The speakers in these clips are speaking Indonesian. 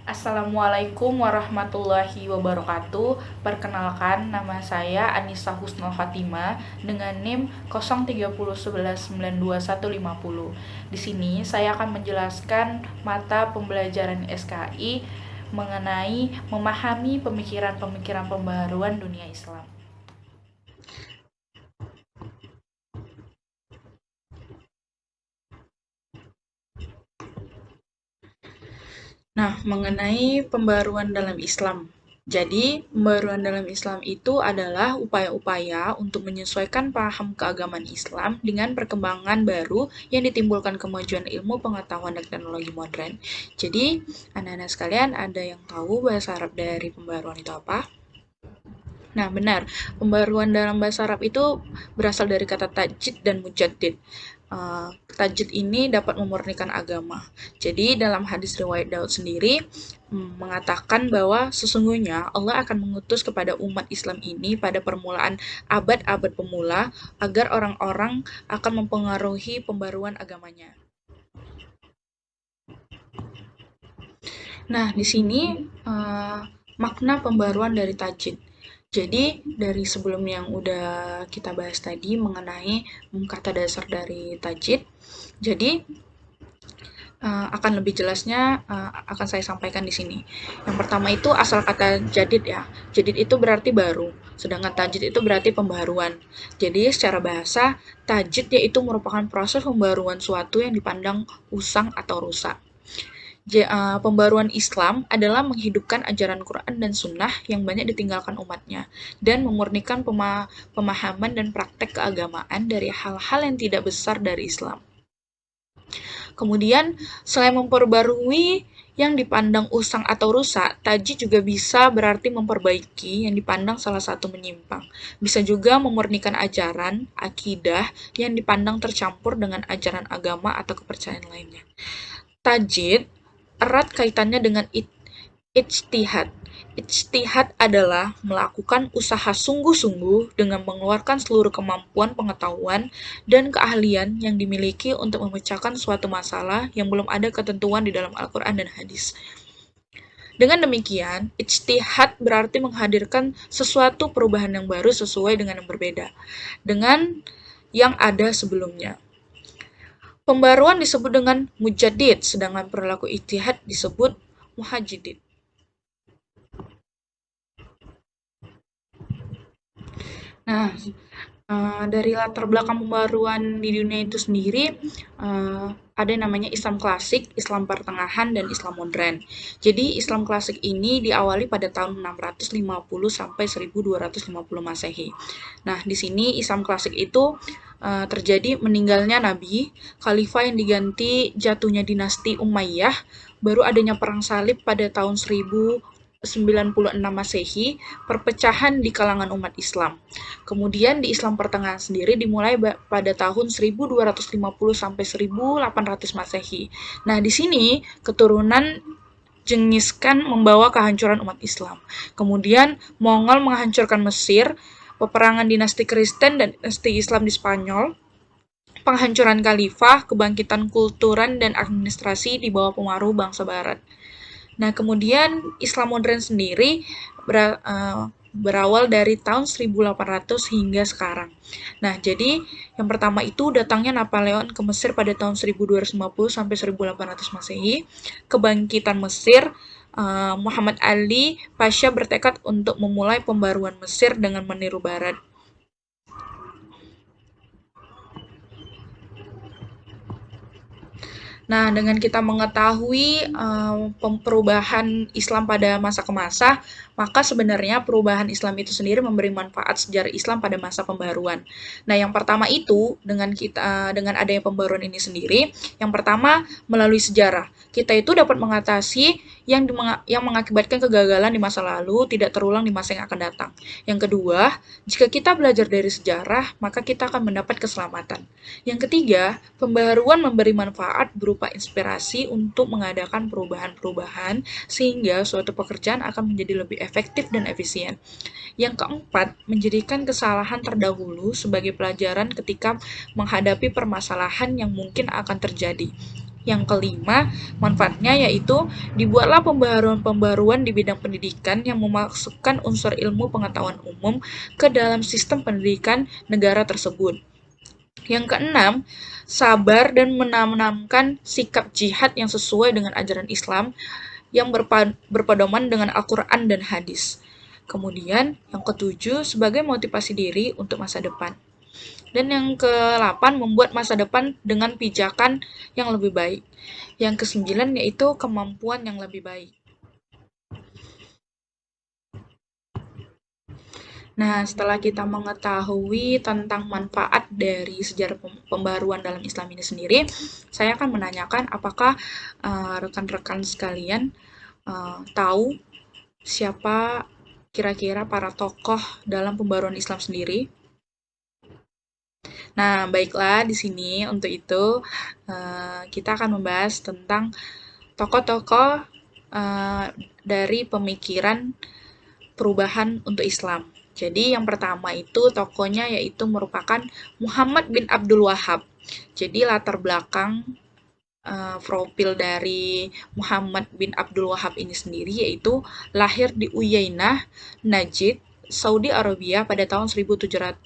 Assalamualaikum warahmatullahi wabarakatuh. Perkenalkan, nama saya Anissa Husnul Fatimah dengan NIM 0301192150. Di sini saya akan menjelaskan mata pembelajaran SKI mengenai memahami pemikiran-pemikiran pembaharuan dunia Islam. Nah, mengenai pembaruan dalam Islam. Jadi, pembaruan dalam Islam itu adalah upaya-upaya untuk menyesuaikan paham keagamaan Islam dengan perkembangan baru yang ditimbulkan kemajuan ilmu, pengetahuan, dan teknologi modern. Jadi, anak-anak sekalian, ada yang tahu bahasa Arab dari pembaruan itu apa? Nah, benar. Pembaruan dalam bahasa Arab itu berasal dari kata tajdid dan mujaddid. Tajdid ini dapat memurnikan agama. Jadi, dalam hadis riwayat Daud sendiri mengatakan bahwa sesungguhnya Allah akan mengutus kepada umat Islam ini pada permulaan abad-abad pemula agar orang-orang akan mempengaruhi pembaruan agamanya. Nah, di sini makna pembaruan dari tajdid. Jadi, dari sebelum yang udah kita bahas tadi mengenai kata dasar dari tajdid, jadi akan lebih jelasnya akan saya sampaikan di sini. Yang pertama itu asal kata jadid ya. Jadid itu berarti baru, sedangkan tajdid itu berarti pembaharuan. Jadi secara bahasa, tajdid yaitu merupakan proses pembaruan suatu yang dipandang usang atau rusak. Pembaruan Islam adalah menghidupkan ajaran Quran dan Sunnah yang banyak ditinggalkan umatnya dan memurnikan pemahaman dan praktek keagamaan dari hal-hal yang tidak besar dari Islam. Kemudian, selain memperbarui yang dipandang usang atau rusak, tajdid juga bisa berarti memperbaiki yang dipandang salah satu menyimpang. Bisa juga memurnikan ajaran, akidah yang dipandang tercampur dengan ajaran agama atau kepercayaan lainnya. Tajdid erat kaitannya dengan ijtihad. Ijtihad adalah melakukan usaha sungguh-sungguh dengan mengeluarkan seluruh kemampuan pengetahuan dan keahlian yang dimiliki untuk memecahkan suatu masalah yang belum ada ketentuan di dalam Al-Quran dan hadis. Dengan demikian, ijtihad berarti menghadirkan sesuatu perubahan yang baru sesuai dengan yang berbeda dengan yang ada sebelumnya. Pembaruan disebut dengan mujaddid, sedangkan perilaku ijtihad disebut muhaddid. Nah, dari latar belakang pembaruan di dunia itu sendiri, ada yang namanya Islam klasik, Islam pertengahan, dan Islam modern. Jadi, Islam klasik ini diawali pada tahun 650 sampai 1250 Masehi. Nah, di sini Islam klasik itu terjadi meninggalnya Nabi, Khalifah yang diganti jatuhnya dinasti Umayyah, baru adanya perang salib pada tahun 1096 Masehi, perpecahan di kalangan umat Islam. Kemudian di Islam pertengahan sendiri dimulai pada tahun 1250 sampai 1800 Masehi. Nah, di sini keturunan Genghis Khan membawa kehancuran umat Islam. Kemudian Mongol menghancurkan Mesir, peperangan dinasti Kristen dan dinasti Islam di Spanyol, penghancuran khalifah, kebangkitan kulturan dan administrasi di bawah pengaruh bangsa barat. Nah, kemudian Islam modern sendiri berawal dari tahun 1800 hingga sekarang. Nah, jadi yang pertama itu datangnya Napoleon ke Mesir pada tahun 1250 sampai 1800 Masehi. Kebangkitan Mesir, Muhammad Ali Pasha bertekad untuk memulai pembaruan Mesir dengan meniru Barat. Nah, dengan kita mengetahui perubahan Islam pada masa ke masa, maka sebenarnya perubahan Islam itu sendiri memberi manfaat sejarah Islam pada masa pembaruan. Nah, yang pertama itu dengan adanya pembaruan ini sendiri, yang pertama melalui sejarah. Kita itu dapat mengatasi yang mengakibatkan kegagalan di masa lalu tidak terulang di masa yang akan datang. Yang kedua, jika kita belajar dari sejarah, maka kita akan mendapat keselamatan. Yang ketiga, pembaharuan memberi manfaat berupa inspirasi untuk mengadakan perubahan-perubahan sehingga suatu pekerjaan akan menjadi lebih efektif dan efisien. Yang keempat, menjadikan kesalahan terdahulu sebagai pelajaran ketika menghadapi permasalahan yang mungkin akan terjadi. Yang kelima, manfaatnya yaitu dibuatlah pembaruan-pembaruan di bidang pendidikan yang memasukkan unsur ilmu pengetahuan umum ke dalam sistem pendidikan negara tersebut. Yang keenam, sabar dan menanamkan sikap jihad yang sesuai dengan ajaran Islam yang berpedoman dengan Al-Quran dan hadis. Kemudian, yang ketujuh, sebagai motivasi diri untuk masa depan. Dan yang ke-8, membuat masa depan dengan pijakan yang lebih baik. Yang ke-9 yaitu kemampuan yang lebih baik. Nah, setelah kita mengetahui tentang manfaat dari sejarah pembaruan dalam Islam ini sendiri, saya akan menanyakan apakah rekan-rekan sekalian tahu siapa kira-kira para tokoh dalam pembaruan Islam sendiri? Nah, baiklah di sini untuk itu kita akan membahas tentang tokoh-tokoh dari pemikiran perubahan untuk Islam. Jadi yang pertama itu tokohnya yaitu merupakan Muhammad bin Abdul Wahab. Jadi latar belakang profil dari Muhammad bin Abdul Wahab ini sendiri yaitu lahir di Uyainah, Najd, Saudi Arabia pada tahun 1703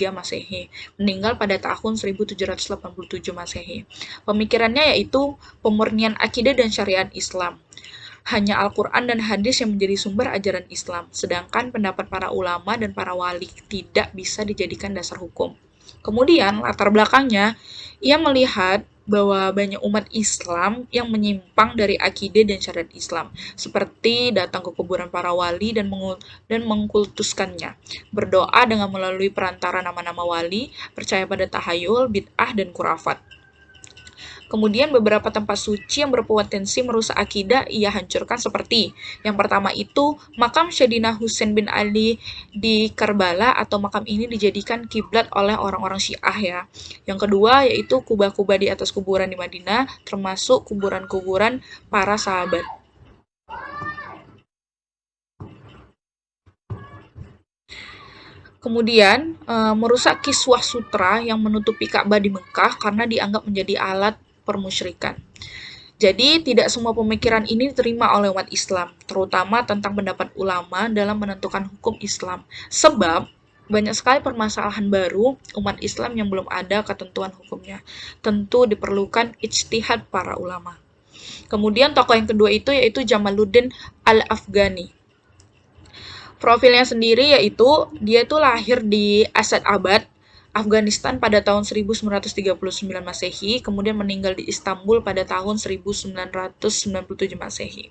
Masehi, meninggal pada tahun 1787 Masehi. Pemikirannya yaitu pemurnian akidah dan syariat Islam. Hanya Al-Quran dan hadis yang menjadi sumber ajaran Islam, sedangkan pendapat para ulama dan para wali tidak bisa dijadikan dasar hukum. Kemudian, latar belakangnya, ia melihat bahwa banyak umat Islam yang menyimpang dari akidah dan syariat Islam, seperti datang ke kuburan para wali dan mengkultuskannya, berdoa dengan melalui perantara nama-nama wali, percaya pada tahayul, bid'ah, dan kurafat. Kemudian beberapa tempat suci yang berpotensi merusak akidah ia hancurkan seperti yang pertama itu makam Sayyidina Husain bin Ali di Karbala atau makam ini dijadikan kiblat oleh orang-orang Syiah ya. Yang kedua yaitu kubah-kubah di atas kuburan di Madinah termasuk kuburan-kuburan para sahabat. Kemudian merusak kiswah sutra yang menutupi Ka'bah di Mekah karena dianggap menjadi alat permusyrikan. Jadi, tidak semua pemikiran ini diterima oleh umat Islam, terutama tentang pendapat ulama dalam menentukan hukum Islam. Sebab, banyak sekali permasalahan baru umat Islam yang belum ada ketentuan hukumnya. Tentu diperlukan ijtihad para ulama. Kemudian tokoh yang kedua itu yaitu Jamaluddin Al-Afghani. Profilnya sendiri yaitu dia itu lahir di Asadabad, Afghanistan pada tahun 1939 Masehi, kemudian meninggal di Istanbul pada tahun 1997 Masehi.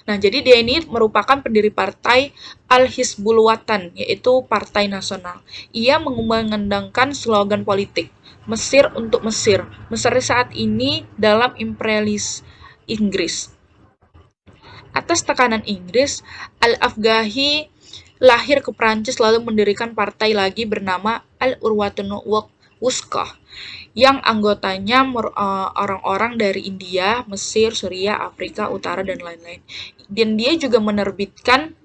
Nah, jadi dia ini merupakan pendiri partai Al-Hizbul Watan, yaitu Partai Nasional. Ia mengumandangkan slogan politik, Mesir untuk Mesir. Mesir saat ini dalam imperialis Inggris. Atas tekanan Inggris, Al-Afghahi lahir ke Prancis lalu mendirikan partai lagi bernama Al-Urwatun Wuthqah yang anggotanya orang-orang dari India, Mesir, Suriah, Afrika Utara, dan lain-lain. Dan dia juga menerbitkan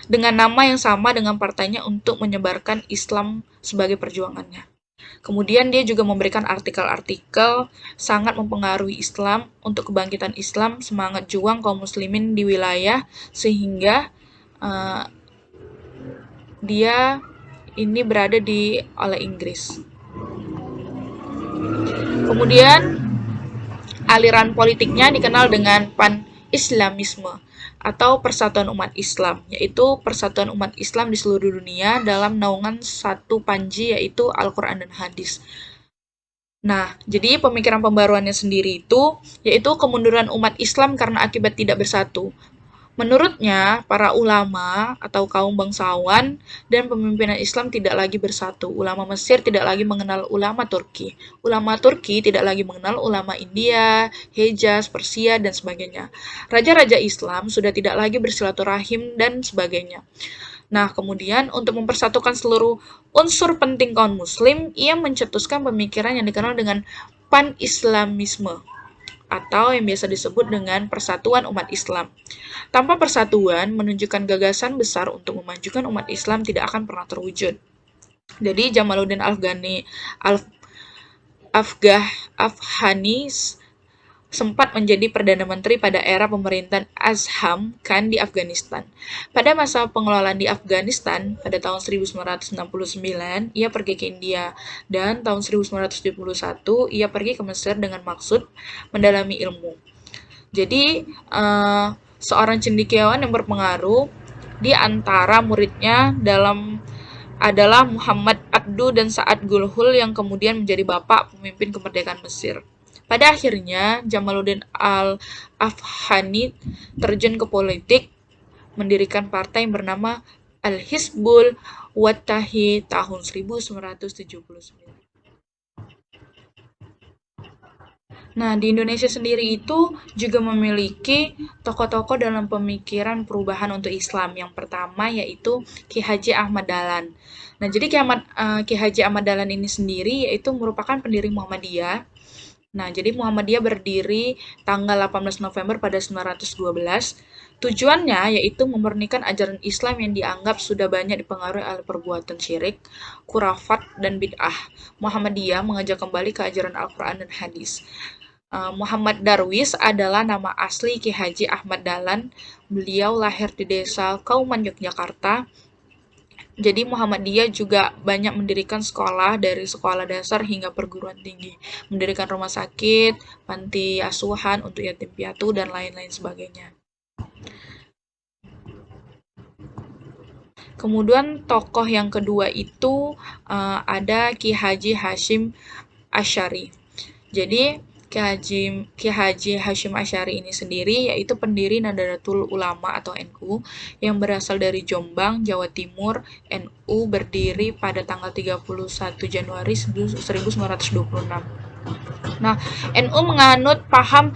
dengan nama yang sama dengan partainya untuk menyebarkan Islam sebagai perjuangannya. Kemudian dia juga memberikan artikel-artikel sangat mempengaruhi Islam untuk kebangkitan Islam, semangat juang kaum muslimin di wilayah sehingga dia ini berada oleh Inggris. Kemudian aliran politiknya dikenal dengan Pan-Islamisme atau Persatuan Umat Islam, yaitu persatuan umat Islam di seluruh dunia dalam naungan satu panji yaitu Al-Quran dan Hadis. Nah, jadi pemikiran pembaruannya sendiri itu yaitu kemunduran umat Islam karena akibat tidak bersatu. Menurutnya, para ulama atau kaum bangsawan dan pemimpinan Islam tidak lagi bersatu. Ulama Mesir tidak lagi mengenal ulama Turki. Ulama Turki tidak lagi mengenal ulama India, Hejaz, Persia, dan sebagainya. Raja-raja Islam sudah tidak lagi bersilaturahim dan sebagainya. Nah, kemudian untuk mempersatukan seluruh unsur penting kaum muslim, ia mencetuskan pemikiran yang dikenal dengan pan-islamisme atau yang biasa disebut dengan persatuan umat Islam. Tanpa persatuan, menunjukkan gagasan besar untuk memajukan umat Islam tidak akan pernah terwujud. Jadi Jamaluddin Afghani sempat menjadi Perdana Menteri pada era pemerintahan Azam Khan di Afghanistan. Pada masa pengelolaan di Afghanistan, pada tahun 1969, ia pergi ke India, dan tahun 1971, ia pergi ke Mesir dengan maksud mendalami ilmu. Jadi, seorang cendekiawan yang berpengaruh di antara muridnya adalah Muhammad Abduh dan Sa'ad Gulhul yang kemudian menjadi bapak pemimpin kemerdekaan Mesir. Pada akhirnya, Jamaluddin Al-Afghani terjun ke politik, mendirikan partai yang bernama Al-Hizbul Wattahi tahun 1979. Nah, di Indonesia sendiri itu juga memiliki tokoh-tokoh dalam pemikiran perubahan untuk Islam. Yang pertama yaitu Ki Haji Ahmad Dahlan. Nah, jadi Ki Haji Ahmad Dahlan ini sendiri yaitu merupakan pendiri Muhammadiyah. Nah, jadi Muhammadiyah berdiri tanggal 18 November pada 1912. Tujuannya yaitu memurnikan ajaran Islam yang dianggap sudah banyak dipengaruhi oleh perbuatan syirik, khurafat, dan bid'ah. Muhammadiyah mengajak kembali ke ajaran Al-Quran dan hadis. Muhammad Darwis adalah nama asli Ki Haji Ahmad Dahlan. Beliau lahir di desa Kauman, Yogyakarta. Jadi Muhammadiyah juga banyak mendirikan sekolah dari sekolah dasar hingga perguruan tinggi, mendirikan rumah sakit, panti asuhan untuk yatim piatu, dan lain-lain sebagainya. Kemudian tokoh yang kedua itu ada Ki Haji Hashim Asy'ari. Jadi Ki Haji Hashim Asy'ari ini sendiri yaitu pendiri Nahdlatul Ulama atau NU yang berasal dari Jombang, Jawa Timur. NU berdiri pada tanggal 31 Januari 1926. Nah, NU menganut paham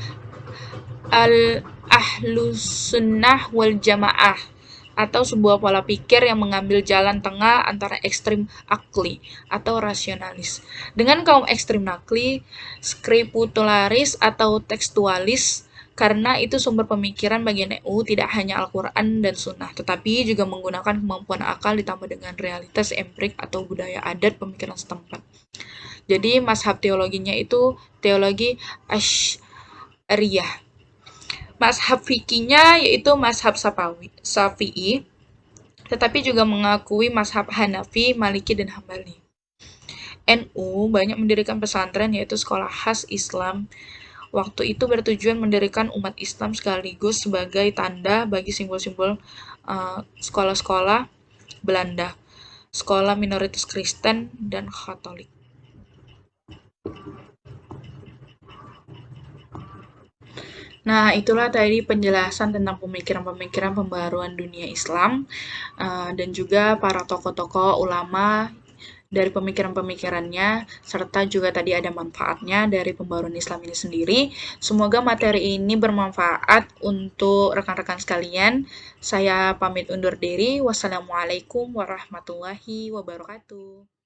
Ahlus Sunnah wal Jamaah atau sebuah pola pikir yang mengambil jalan tengah antara ekstrim akli atau rasionalis dengan kaum ekstrim nakli, skripturalis atau tekstualis, karena itu sumber pemikiran bagi NU tidak hanya Al-Quran dan Sunnah, tetapi juga menggunakan kemampuan akal ditambah dengan realitas empirik atau budaya adat pemikiran setempat. Jadi mazhab teologinya itu teologi Asy'ariyah. Mazhab fikihnya yaitu mazhab Syafi'i, tetapi juga mengakui mazhab Hanafi, Maliki, dan Hambali. NU banyak mendirikan pesantren yaitu sekolah khas Islam. Waktu itu bertujuan mendirikan umat Islam sekaligus sebagai tanda bagi simbol-simbol sekolah-sekolah Belanda, sekolah minoritas Kristen dan Katolik. Nah, itulah tadi penjelasan tentang pemikiran-pemikiran pembaruan dunia Islam dan juga para tokoh-tokoh ulama dari pemikiran-pemikirannya, serta juga tadi ada manfaatnya dari pembaruan Islam ini sendiri. Semoga materi ini bermanfaat untuk rekan-rekan sekalian. Saya pamit undur diri. Wassalamualaikum warahmatullahi wabarakatuh.